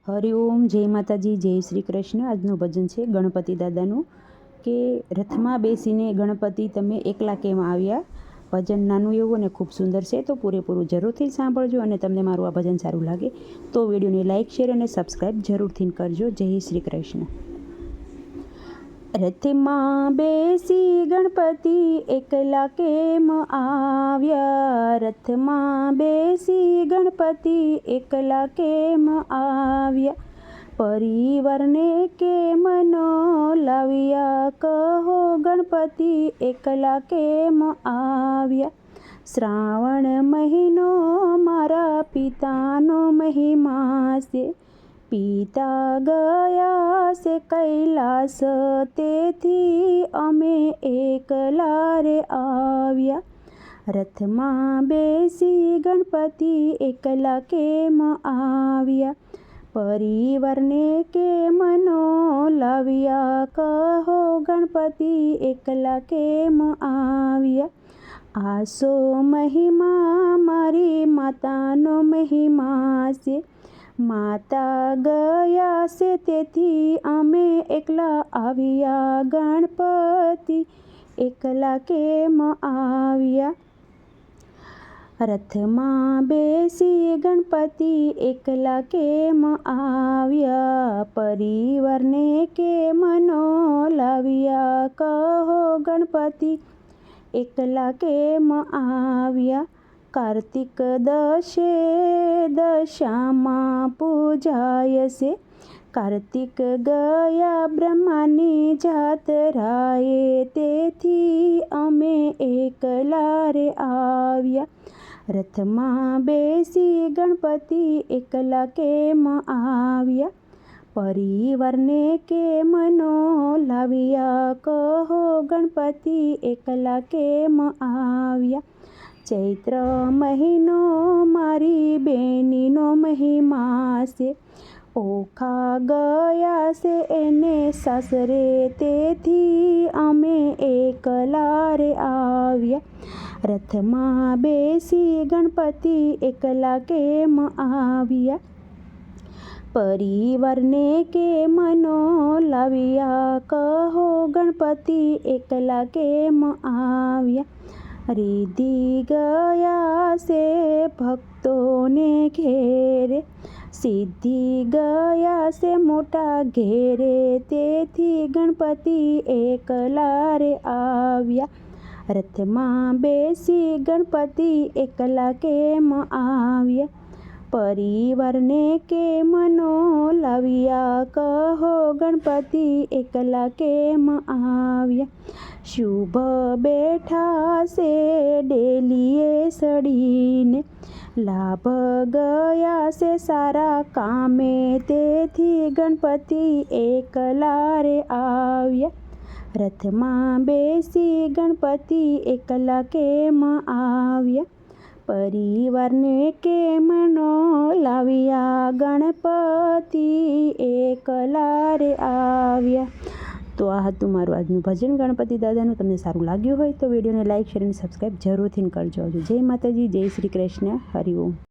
હરિઓમ, જય માતાજી, જય શ્રી કૃષ્ણ। આજનું ભજન છે ગણપતિ દાદાનું કે રથમાં બેસીને ગણપતિ તમે એકલા કેમ આવ્યા। ભજન નાનું એવું અને ખૂબ સુંદર છે, તો પૂરેપૂરું જરૂરથી સાંભળજો। અને તમને મારું આ ભજન સારું લાગે તો વિડીયોને લાઇક, શેર અને સબસ્ક્રાઈબ જરૂરથી કરજો। જય શ્રી કૃષ્ણ। રથમાં બેસી ગણપતિ એકલા કેમ આવ્યા। રથમાં બેસી ગણપતિ એકલા કેમ આવ્યા। પરિવારને કેમ નો લાવ્યા। કહો ગણપતિ એકલા કેમ આવ્યા। શ્રાવણ મહિનો મારા પિતાનો મહિમા છે। પિતા ગયા છે કૈલાસ, તેથી અમે એકલા રે આવ્યા। રથમાં બેસી ગણપતિ એકલા કેમ આવ્યા। પરિવારને કેમ નો લાવ્યા। કહો ગણપતિ એકલા કેમ આવ્યા। આસો મહિમા મારી માતાનો મહિમા છે। માતા ગયા છે તેથી અમે એકલા આવ્યા। ગણપતિ એકલા કેમ આવ્યા। રથમાં બેસી ગણપતિ એકલા કેમ આવ્યા। પરિવારને કેમ નો લાવ્યા। કહો ગણપતિ એકલા કેમ આવ્યા। કાર્તિક દશે દશામાં પૂજાય છે। કાર્તિક ગયા બ્રહ્માની જાતરાએ, તેથી અમે એકલા રે આવ્યા। રથમાં બેસી ગણપતિ એકલા કેમ આવ્યા। પરિવારને કેમ નો લાવ્યા। કહો ગણપતિ એકલા કેમ આવ્યા। ચૈત્ર મહિનો મારી બેનીનો મહિમા છે। ઓખા ગયા છે એને સાસરે, તેથી અમે એકલા રે આવ્યા। રથમાં બેસી ગણપતિ એકલા કેમ આવ્યા। પરિવારને કેમ નો લાવ્યા। કહો ગણપતિ એકલા કેમ આવ્યા। રિદ્ધિ ગયા છે ભક્તોને ઘેરે, સિદ્ધિ ગયા છે મોટા ઘેરે, તેથી ગણપતિ એકલા રે આવ્યા। રથમાં બેસી ગણપતિ એકલા કેમ આવ્યા। પરિવારને કેમ નો લાવ્યા। કહો ગણપતિ એકલા કેમ આવ્યા। શુભ બેઠા છે ડેલીએ સડીને, લાભ ગયા છે સારા કામે, તેથી ગણપતિ એકલા રે આવ્યા। રથમાં બેસી ગણપતિ એકલા કેમ આવ્યા। પરિવારને કેમ નો લાવ્યા। ગણપતિ એકલા રે આવ્યા। તો આ હતું મારું આજનું ભજન ગણપતિ દાદાનું। તમને સારું લાગ્યું હોય તો વિડીયોને લાઇક, શેર અને સબસ્ક્રાઈબ જરૂરથી કરજો। જય માતાજી, જય શ્રી કૃષ્ણ, હરિઓમ।